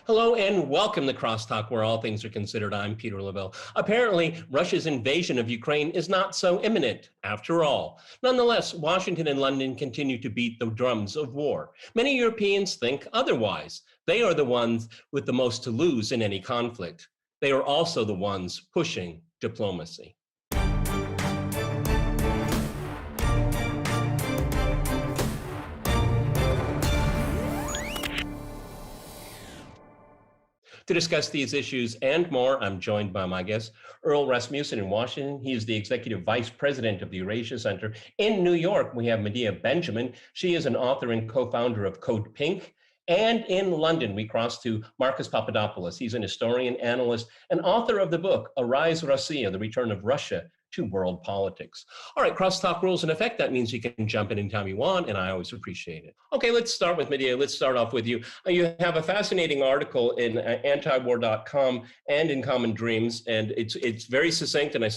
Hello and welcome to Crosstalk, where all things are considered. I'm Peter Lavelle. Apparently, Russia's invasion of Ukraine is not so imminent, after all. Nonetheless, Washington and London continue to beat the drums of war. Many Europeans think otherwise. They are the ones with the most to lose in any conflict. They are also the ones pushing diplomacy. To discuss these issues and more, I'm joined by my guest, Earl Rasmussen in Washington. He is the Executive Vice President of the Eurasia Center. In New York, we have Medea Benjamin. She is an author and co-founder of Code Pink. And in London, we cross to Marcus Papadopoulos. He's an historian, analyst, and author of the book, Arise Russia, The Return of Russia to World Politics. All right, crosstalk rules in effect. That means you can jump in anytime you want, and I always appreciate it. Okay, let's start with Medea. Let's start off with you. You have a fascinating article in antiwar.com and in Common Dreams, and it's very succinct, and I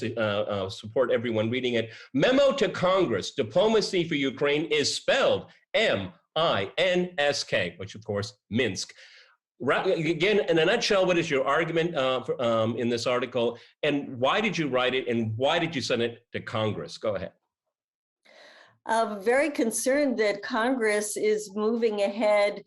support everyone reading it. Memo to Congress, diplomacy for Ukraine is spelled M-I-N-S-K, which of course, Minsk. Again, in a nutshell, what is your argument in this article, and why did you write it, and why did you send it to Congress? Go ahead. I'm very concerned that Congress is moving ahead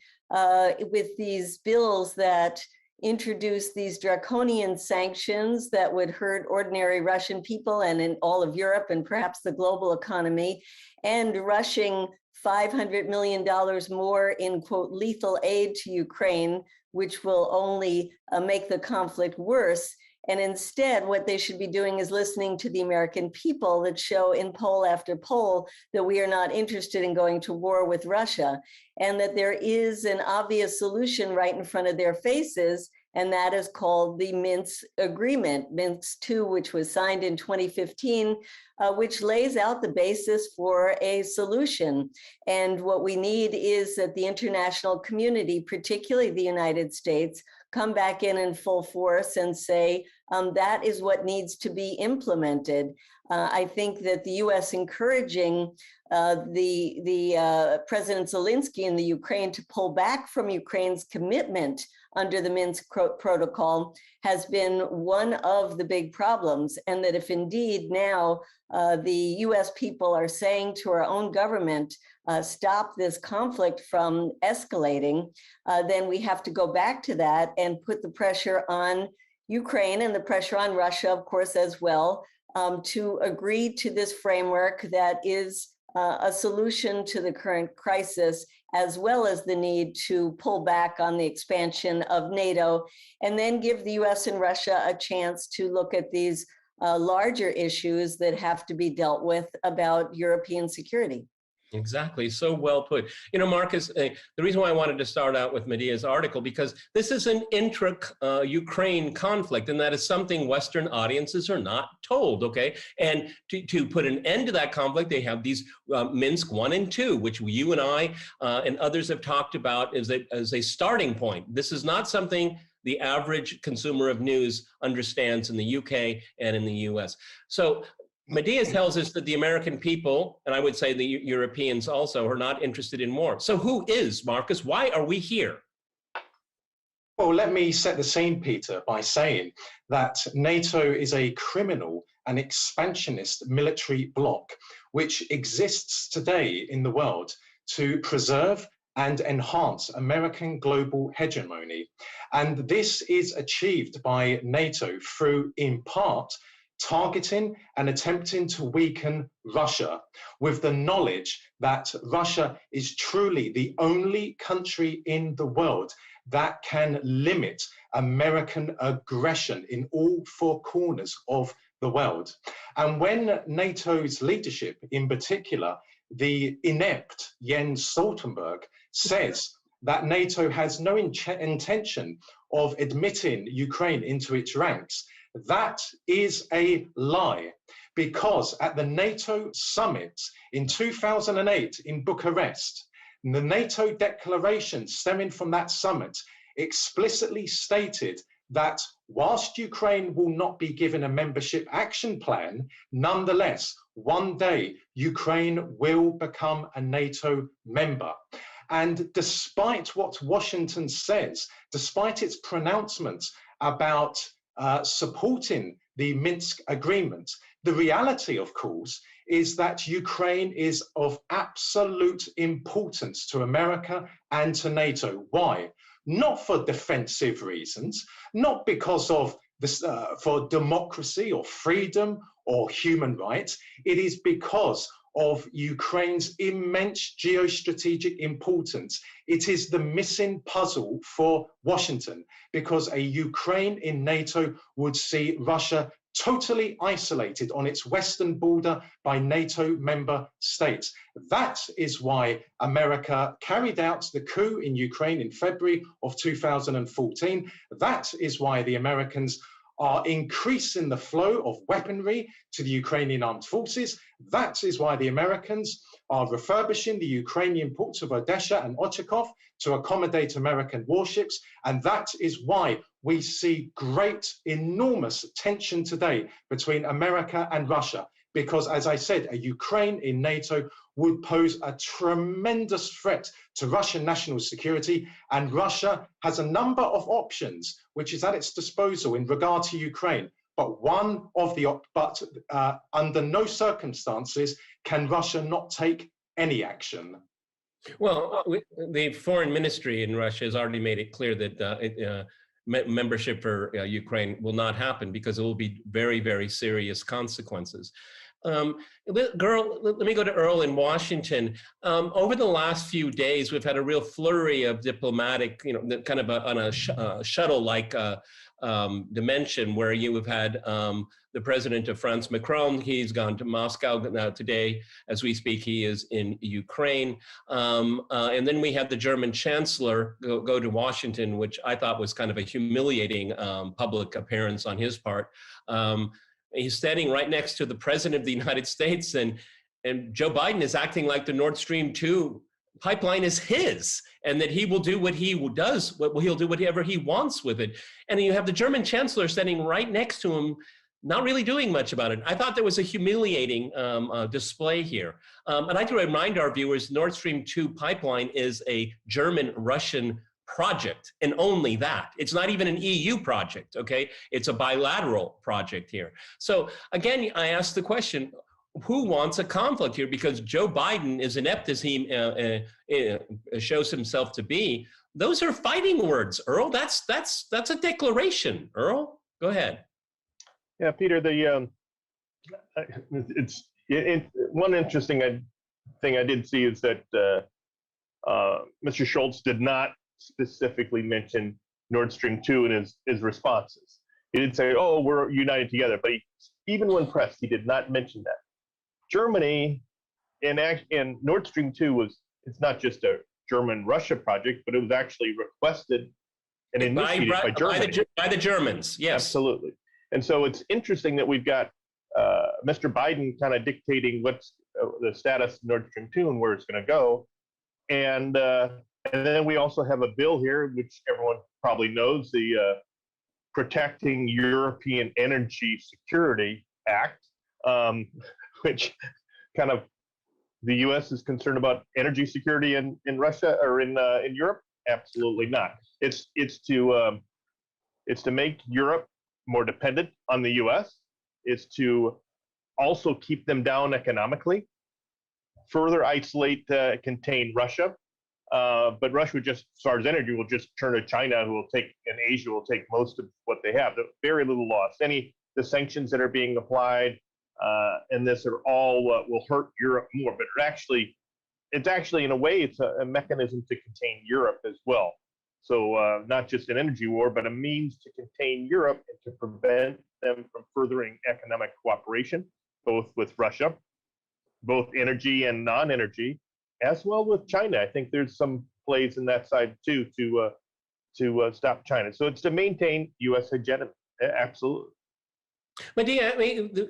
with these bills that introduce these draconian sanctions that would hurt ordinary Russian people and in all of Europe and perhaps the global economy, and rushing $500 million more in, quote, lethal aid to Ukraine, which will only make the conflict worse. And instead, what they should be doing is listening to the American people that show in poll after poll that we are not interested in going to war with Russia, and that there is an obvious solution right in front of their faces, and that is called the Minsk Agreement, Minsk II, which was signed in 2015, which lays out the basis for a solution. And what we need is that the international community, particularly the United States, come back in full force and say, that is what needs to be implemented. I think that the U.S. encouraging President Zelensky in the Ukraine to pull back from Ukraine's commitment under the Minsk Protocol has been one of the big problems, and that if indeed now the U.S. people are saying to our own government, stop this conflict from escalating, then we have to go back to that and put the pressure on Ukraine and the pressure on Russia, of course, as well, to agree to this framework that is a solution to the current crisis, as well as the need to pull back on the expansion of NATO, and then give the US and Russia a chance to look at these larger issues that have to be dealt with about European security. Exactly. So well put. You know, Marcus, the reason why I wanted to start out with Medea's article, because this is an intra-Ukraine conflict, and that is something Western audiences are not told, okay? And to put an end to that conflict, they have these Minsk 1 and 2, which you and I and others have talked about as a starting point. This is not something the average consumer of news understands in the UK and in the US. So Medea tells us that the American people, and I would say the Europeans also, are not interested in war. So who is, Marcus? Why are we here? Well, let me set the scene, Peter, by saying that NATO is a criminal and expansionist military bloc which exists today in the world to preserve and enhance American global hegemony. And this is achieved by NATO through, in part, targeting and attempting to weaken Russia, with the knowledge that Russia is truly the only country in the world that can limit American aggression in all four corners of the world. And when NATO's leadership, in particular, the inept Jens Stoltenberg, says that NATO has no intention of admitting Ukraine into its ranks, that is a lie, because at the NATO summit in 2008 in Bucharest, the NATO declaration stemming from that summit explicitly stated that whilst Ukraine will not be given a membership action plan, nonetheless, one day Ukraine will become a NATO member. And despite what Washington says, despite its pronouncements about supporting the Minsk agreement, the reality, of course, is that Ukraine is of absolute importance to America and to NATO. Why? Not for defensive reasons, not because of this, for democracy or freedom or human rights. It is because of Ukraine's immense geostrategic importance. It is the missing puzzle for Washington, because a Ukraine in NATO would see Russia totally isolated on its western border by NATO member states. That is why America carried out the coup in Ukraine in February of 2014. That is why the Americans are increasing the flow of weaponry to the Ukrainian armed forces. That is why the Americans are refurbishing the Ukrainian ports of Odessa and Okhotsk to accommodate American warships. And that is why we see great, enormous tension today between America and Russia. Because, as I said, a Ukraine in NATO would pose a tremendous threat to Russian national security, and Russia has a number of options which is at its disposal in regard to Ukraine. But under no circumstances can Russia not take any action. Well, the foreign ministry in Russia has already made it clear that membership for Ukraine will not happen because it will be very, very serious consequences. Let me go to Earl in Washington. Over the last few days, we've had a real flurry of diplomatic, kind of on a shuttle-like dimension, where you have had the president of France, Macron. He's gone to Moscow now today. As we speak, he is in Ukraine. And then we had the German chancellor go to Washington, which I thought was kind of a humiliating public appearance on his part. He's standing right next to the president of the United States, and Joe Biden is acting like the Nord Stream 2 pipeline is his, and that he will do what he does, he'll do whatever he wants with it. And you have the German chancellor standing right next to him, not really doing much about it. I thought there was a humiliating display here. And I'd like to remind our viewers, Nord Stream 2 pipeline is a German-Russian project, and only that. It's not even an EU project, okay? It's a bilateral project here. So again, I asked the question, who wants a conflict here? Because Joe Biden, as inept as he shows himself to be, those are fighting words, Earl. That's a declaration. Earl, go ahead. Yeah, Peter, one interesting thing I did see is that Mr. Schultz did not specifically mention Nord Stream 2 in his responses. He didn't say, oh, we're united together, but even when pressed, he did not mention that. Germany, and Nord Stream 2 it's not just a German-Russia project, but it was actually requested and initiated by Germany. By the Germans, yes. Absolutely. And so it's interesting that we've got Mr. Biden kind of dictating what's the status of Nord Stream 2 and where it's going to go. And then we also have a bill here, which everyone probably knows, the Protecting European Energy Security Act, which kind of the U.S. is concerned about energy security in Russia or in Europe. Absolutely not. It's to make Europe more dependent on the U.S. It's to also keep them down economically, further isolate, contain Russia. But Russia just, as far as energy, will just turn to China, and Asia will take most of what they have. Very little loss. The sanctions that are being applied and this are all will hurt Europe more. But it's actually in a way, it's a mechanism to contain Europe as well. So not just an energy war, but a means to contain Europe and to prevent them from furthering economic cooperation, both with Russia, both energy and non-energy, as well with China. I think there's some plays in that side too to stop China. So it's to maintain U.S. hegemony. Absolutely. Medea, I mean,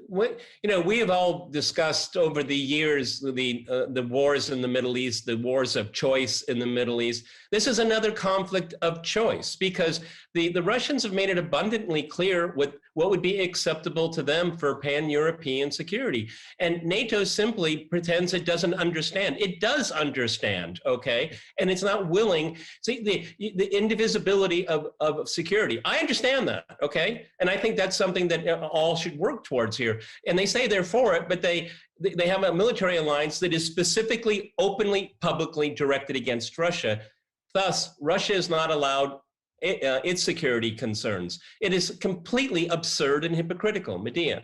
we have all discussed over the years the wars in the Middle East, the wars of choice in the Middle East. This is another conflict of choice because the Russians have made it abundantly clear what would be acceptable to them for pan-European security. And NATO simply pretends it doesn't understand. It does understand, okay? And it's not willing. See, the indivisibility of security. I understand that, okay? And I think that's something that all should work towards here. And they say they're for it, but they have a military alliance that is specifically, openly, publicly directed against Russia. Thus, Russia is not allowed its security concerns. It is completely absurd and hypocritical. Medea.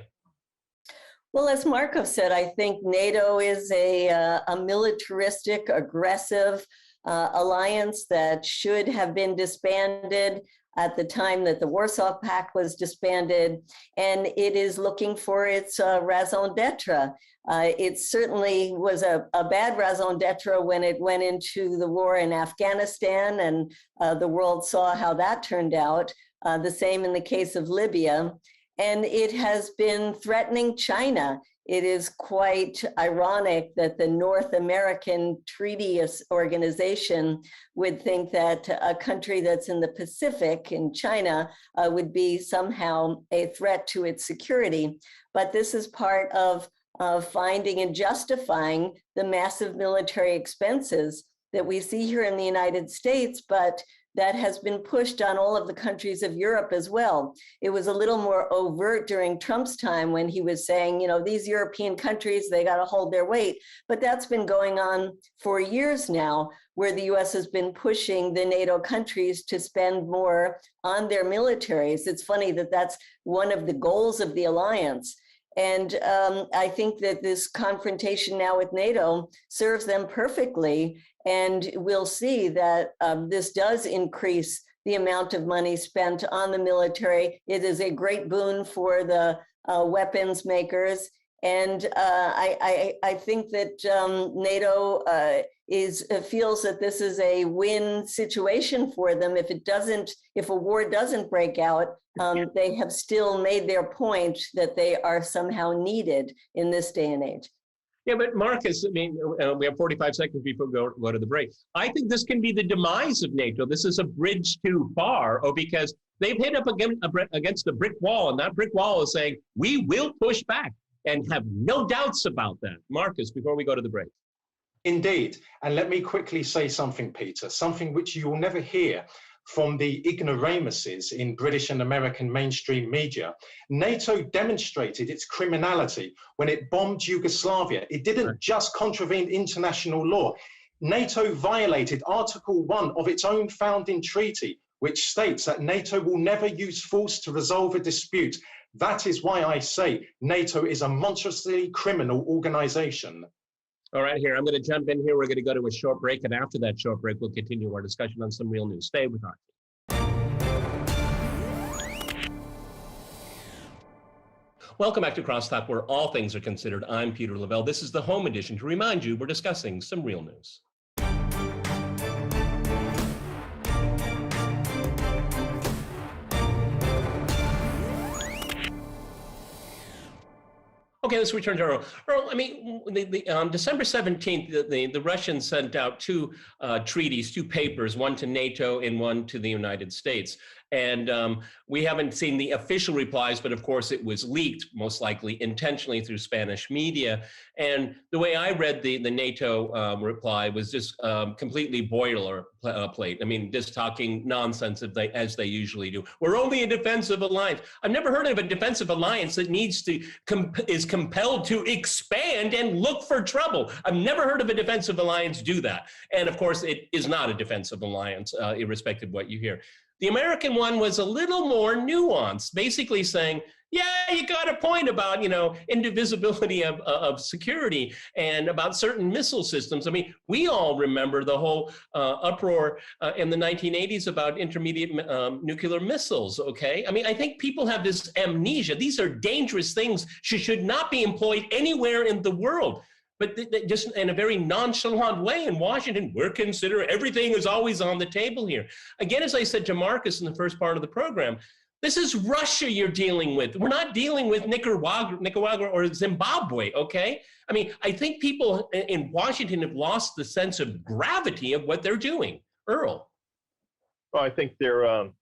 Well, as Marcus said, I think NATO is a militaristic, aggressive alliance that should have been disbanded at the time that the Warsaw Pact was disbanded, and it is looking for its raison d'etre. It certainly was a bad raison d'etre when it went into the war in Afghanistan, and the world saw how that turned out. The same in the case of Libya. And it has been threatening China. It is quite ironic that the North American Treaty Organization would think that a country that's in the Pacific, in China, would be somehow a threat to its security. But this is part of finding and justifying the massive military expenses that we see here in the United States, but that has been pushed on all of the countries of Europe as well. It was a little more overt during Trump's time when he was saying, these European countries, they got to hold their weight. But that's been going on for years now, where the US has been pushing the NATO countries to spend more on their militaries. It's funny that that's one of the goals of the alliance. And I think that this confrontation now with NATO serves them perfectly. And we'll see that this does increase the amount of money spent on the military. It is a great boon for the weapons makers. And I think that NATO feels that this is a win situation for them. If a war doesn't break out, they have still made their point that they are somehow needed in this day and age. Yeah, but Marcus, I mean, we have 45 seconds before we go to the break. I think this can be the demise of NATO. This is a bridge too far, because they've hit up against a brick wall, and that brick wall is saying, we will push back, and have no doubts about that. Marcus, before we go to the break. Indeed. And let me quickly say something, Peter, something which you will never hear from the ignoramuses in British and American mainstream media. NATO demonstrated its criminality when it bombed Yugoslavia. It didn't just contravene international law. NATO violated Article 1 of its own founding treaty, which states that NATO will never use force to resolve a dispute. That is why I say NATO is a monstrously criminal organization. All right, here, I'm going to jump in here. We're going to go to a short break, and after that short break, we'll continue our discussion on some real news. Stay with us. Welcome back to Crosstalk, where all things are considered. I'm Peter Lavelle. This is the home edition. To remind you, we're discussing some real news. Okay, let's return to Earl. Earl, I mean, on December 17th, the Russians sent out two treaties, two papers, one to NATO and one to the United States. And we haven't seen the official replies, but of course it was leaked, most likely intentionally through Spanish media. And the way I read the NATO reply was just completely boilerplate. I mean, just talking nonsense as they usually do. We're only a defensive alliance. I've never heard of a defensive alliance that is compelled to expand and look for trouble. I've never heard of a defensive alliance do that. And of course, it is not a defensive alliance, irrespective of what you hear. The American one was a little more nuanced, basically saying, yeah, you got a point about, indivisibility of security and about certain missile systems. I mean, we all remember the whole uproar in the 1980s about intermediate nuclear missiles, okay? I mean, I think people have this amnesia. These are dangerous things, should not be employed anywhere in the world. But just in a very nonchalant way in Washington, we're considering everything is always on the table here. Again, as I said to Marcus in the first part of the program, This is Russia you're dealing with. We're not dealing with Nicaragua or Zimbabwe, okay? I mean, I think people in Washington have lost the sense of gravity of what they're doing. Earl. Well, I think the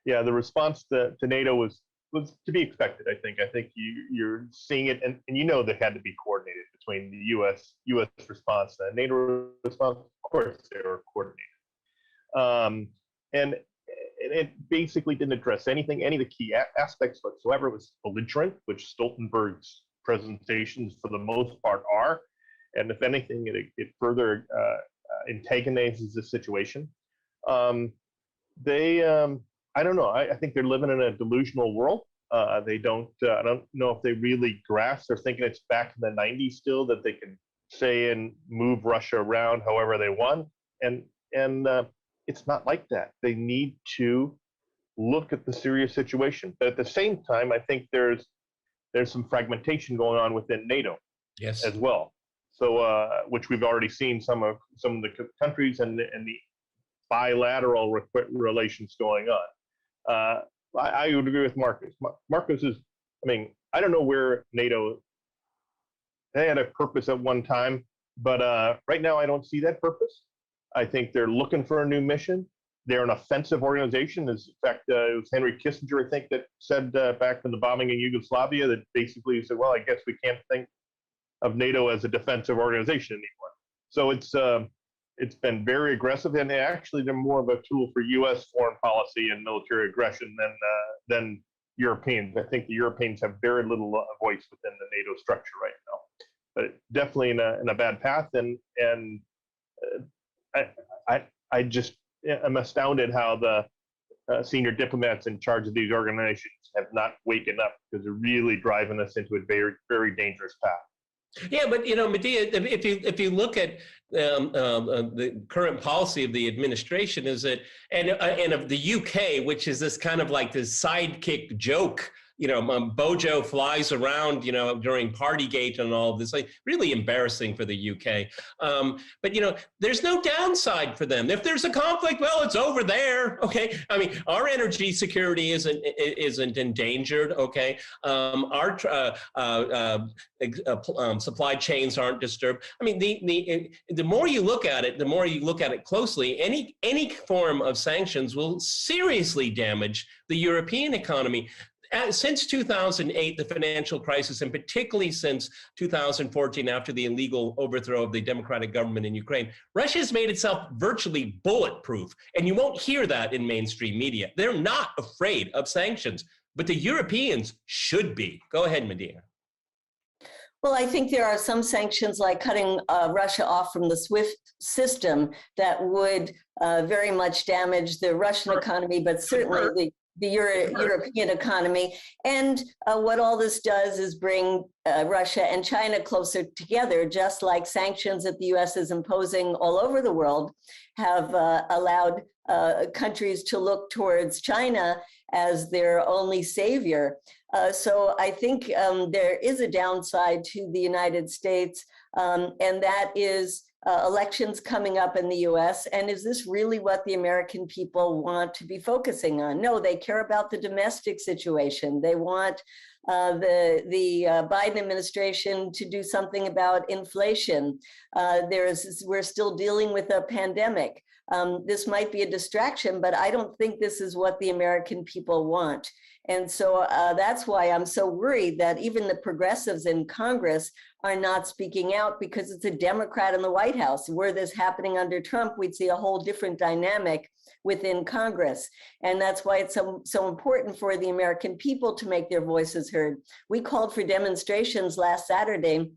response to NATO was to be expected. I think you're seeing it, and you know they had to be coordinated between the U.S. response and the NATO response. Of course, they were coordinated, and it basically didn't address any of the key aspects whatsoever. It was belligerent, which Stoltenberg's presentations for the most part are, and if anything, it further antagonizes the situation. I don't know. I think they're living in a delusional world. They don't. I don't know if they really grasp. They're thinking it's back in the '90s still, that they can say and move Russia around however they want, and it's not like that. They need to look at the serious situation. But at the same time, I think there's some fragmentation going on within NATO, yes, as well. So, which we've already seen some of the countries and the bilateral relations going on. I would agree with Marcus. Marcus is, I mean, I don't know where NATO, they had a purpose at one time, but right now I don't see that purpose. I think they're looking for a new mission. They're an offensive organization. In fact, it was Henry Kissinger, I think, that said back in the bombing in Yugoslavia that basically said, well, I guess we can't think of NATO as a defensive organization anymore. So it's been very aggressive, and actually they're more of a tool for U.S. foreign policy and military aggression than Europeans. I think the Europeans have very little voice within the NATO structure right now, but definitely in a bad path. And I just am astounded how the senior diplomats in charge of these organizations have not waken up, because they're really driving us into a very, very dangerous path. Yeah, but Medea, if you look at the current policy of the administration, is that and of the UK, which is this kind of like this sidekick joke. Bojo flies around, during Partygate and all of this, like really embarrassing for the UK. But, there's no downside for them. If there's a conflict, well, it's over there. Okay. I mean, our energy security isn't endangered. Okay. Our supply chains aren't disturbed. I mean, the more you look at it, the more you look at it closely, any form of sanctions will seriously damage the European economy. Since 2008, the financial crisis, and particularly since 2014, after the illegal overthrow of the democratic government in Ukraine, Russia has made itself virtually bulletproof. And you won't hear that in mainstream media. They're not afraid of sanctions, but the Europeans should be. Go ahead, Medea. Well, I think there are some sanctions like cutting Russia off from the SWIFT system that would very much damage the Russian economy, but certainly the European economy. And what all this does is bring Russia and China closer together, just like sanctions that the US is imposing all over the world have allowed countries to look towards China as their only savior. So I think there is a downside to the United States, and that is elections coming up in the US. And is this really what the American people want to be focusing on? No, they care about the domestic situation. They want the Biden administration to do something about inflation. We're still dealing with a pandemic. This might be a distraction, but I don't think this is what the American people want. And so that's why I'm so worried that even the progressives in Congress are not speaking out, because it's a Democrat in the White House. Were this happening under Trump, we'd see a whole different dynamic within Congress. And that's why it's so important for the American people to make their voices heard. We called for demonstrations last Saturday,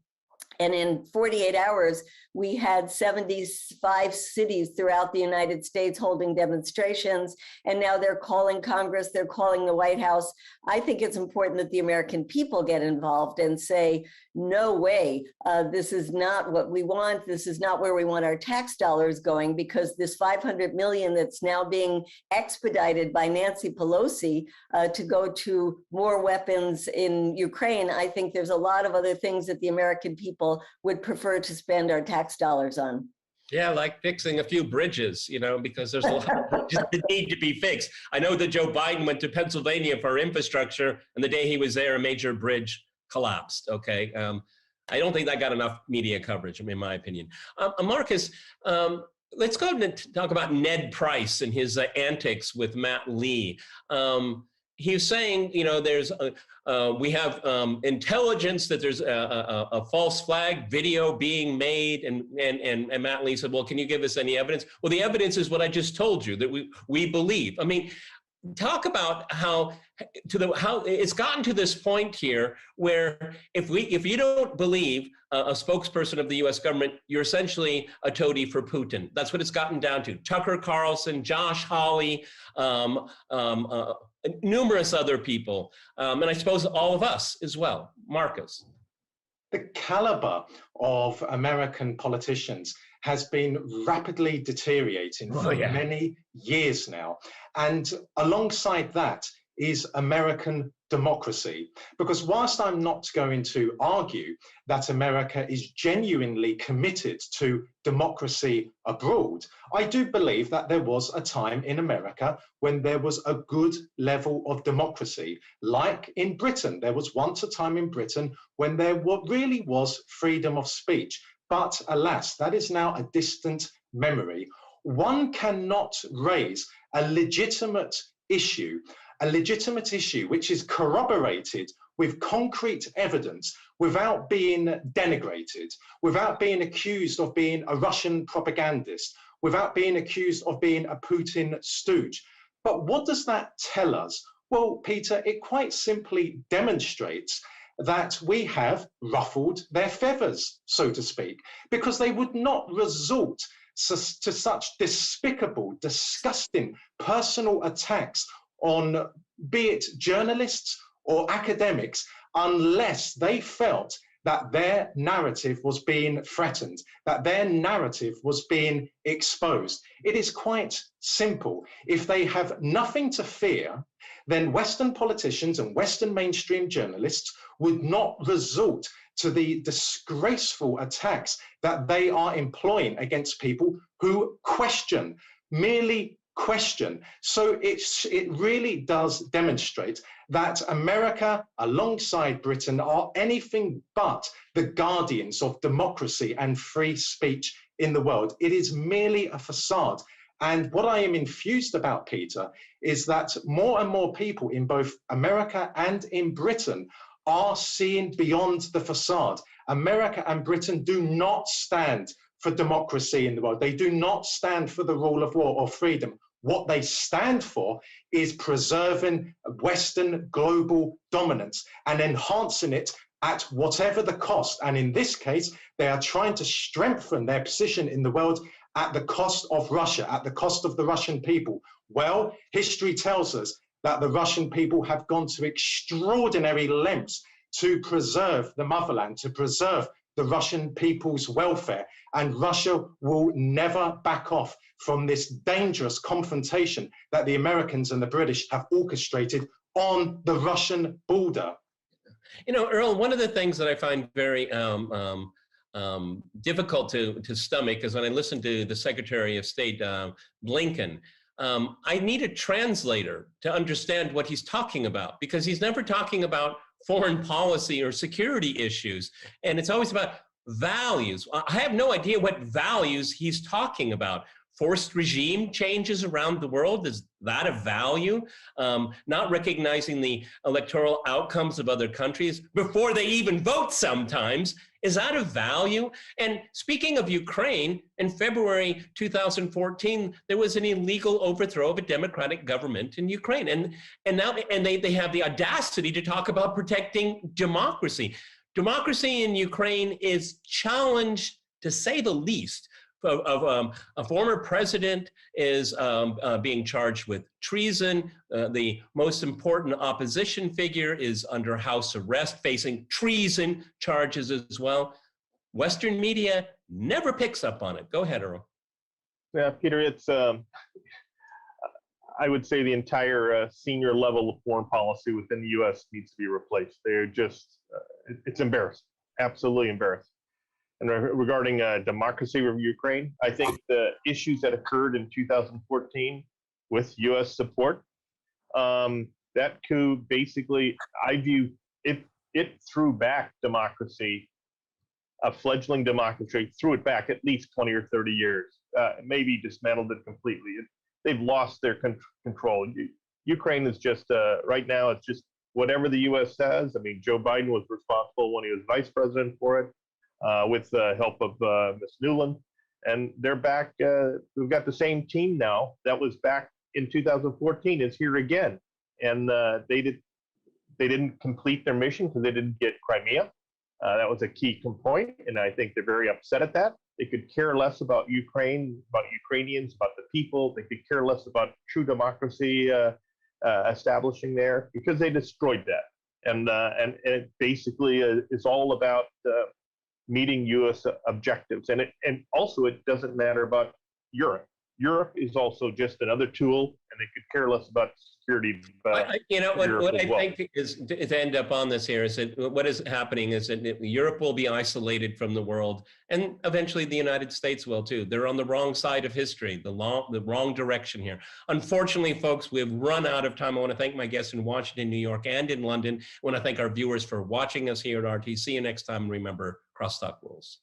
and in 48 hours, we had 75 cities throughout the United States holding demonstrations. And now they're calling Congress, they're calling the White House. I think it's important that the American people get involved and say, no way, this is not what we want. This is not where we want our tax dollars going, because this $500 million that's now being expedited by Nancy Pelosi to go to more weapons in Ukraine, I think there's a lot of other things that the American people would prefer to spend our tax dollars on. Yeah, like fixing a few bridges, because there's a lot of bridges that need to be fixed. I know that Joe Biden went to Pennsylvania for infrastructure, and the day he was there, a major bridge collapsed. Okay. I don't think that got enough media coverage, in my opinion. Marcus, let's go and talk about Ned Price and his antics with Matt Lee. He's saying, we have intelligence that there's a false flag video being made, and Matt Lee said, well, can you give us any evidence? Well, the evidence is what I just told you, that we believe. I mean, talk about how it's gotten to this point here where if you don't believe a spokesperson of the U.S. government, you're essentially a toady for Putin. That's what it's gotten down to. Tucker Carlson, Josh Hawley, numerous other people, and I suppose all of us as well. Marcus. The caliber of American politicians has been rapidly deteriorating for many years now. And alongside that is American democracy. Because whilst I'm not going to argue that America is genuinely committed to democracy abroad, I do believe that there was a time in America when there was a good level of democracy. Like in Britain, there was once a time in Britain when there really was freedom of speech. But alas, that is now a distant memory. One cannot raise a legitimate issue which is corroborated with concrete evidence without being denigrated, without being accused of being a Russian propagandist, without being accused of being a Putin stooge. But what does that tell us? Well, Peter, it quite simply demonstrates that we have ruffled their feathers, so to speak, because they would not resort to such despicable, disgusting personal attacks on, be it journalists or academics, unless they felt that their narrative was being threatened, that their narrative was being exposed. It is quite simple. If they have nothing to fear, then Western politicians and Western mainstream journalists would not resort to the disgraceful attacks that they are employing against people who question, merely question. So it really does demonstrate that America, alongside Britain, are anything but the guardians of democracy and free speech in the world. It is merely a facade. And what I am infused about, Peter, is that more and more people in both America and in Britain are seeing beyond the facade. America and Britain do not stand for democracy in the world. They do not stand for the rule of law or freedom. What they stand for is preserving Western global dominance and enhancing it at whatever the cost. And in this case, they are trying to strengthen their position in the world at the cost of Russia, at the cost of the Russian people. Well, history tells us that the Russian people have gone to extraordinary lengths to preserve the motherland, to preserve the Russian people's welfare. And Russia will never back off from this dangerous confrontation that the Americans and the British have orchestrated on the Russian border. You know, Earl, one of the things that I find very difficult to stomach is when I listen to the Secretary of State, Blinken, I need a translator to understand what he's talking about, because he's never talking about foreign policy or security issues. And it's always about values. I have no idea what values he's talking about. Forced regime changes around the world, is that a value? Not recognizing the electoral outcomes of other countries before they even vote sometimes, is that a value? And speaking of Ukraine, in February 2014, there was an illegal overthrow of a democratic government in Ukraine. And now they have the audacity to talk about protecting democracy. Democracy in Ukraine is challenged, to say the least. A former president is being charged with treason. The most important opposition figure is under house arrest, facing treason charges as well. Western media never picks up on it. Go ahead, Earl. Yeah, Peter, it's, I would say the entire senior level of foreign policy within the U.S. needs to be replaced. They're just, it's embarrassing, absolutely embarrassing. and regarding democracy of Ukraine, I think the issues that occurred in 2014 with U.S. support, that coup basically, I view it threw back democracy, a fledgling democracy, threw it back at least 20 or 30 years, maybe dismantled it completely. They've lost their control. Ukraine is just, right now, it's just whatever the U.S. says. I mean, Joe Biden was responsible when he was vice president for it, with the help of Ms. Nuland. And they're back, we've got the same team now that was back in 2014 is here again. And they didn't complete their mission because they didn't get Crimea. That was a key point, and I think they're very upset at that. They could care less about Ukraine, about Ukrainians, about the people. They could care less about true democracy establishing there because they destroyed that. And it basically is all about meeting U.S. objectives. And also it doesn't matter about Europe. Europe is also just another tool, and they could care less about security. You know, what I think is to end up on this here is that what is happening is that Europe will be isolated from the world, and eventually the United States will too. They're on the wrong side of history, the wrong direction here. Unfortunately, folks, we've run out of time. I want to thank my guests in Washington, New York, and in London. I want to thank our viewers for watching us here at RT. See you next time. Remember, crosstalk rules.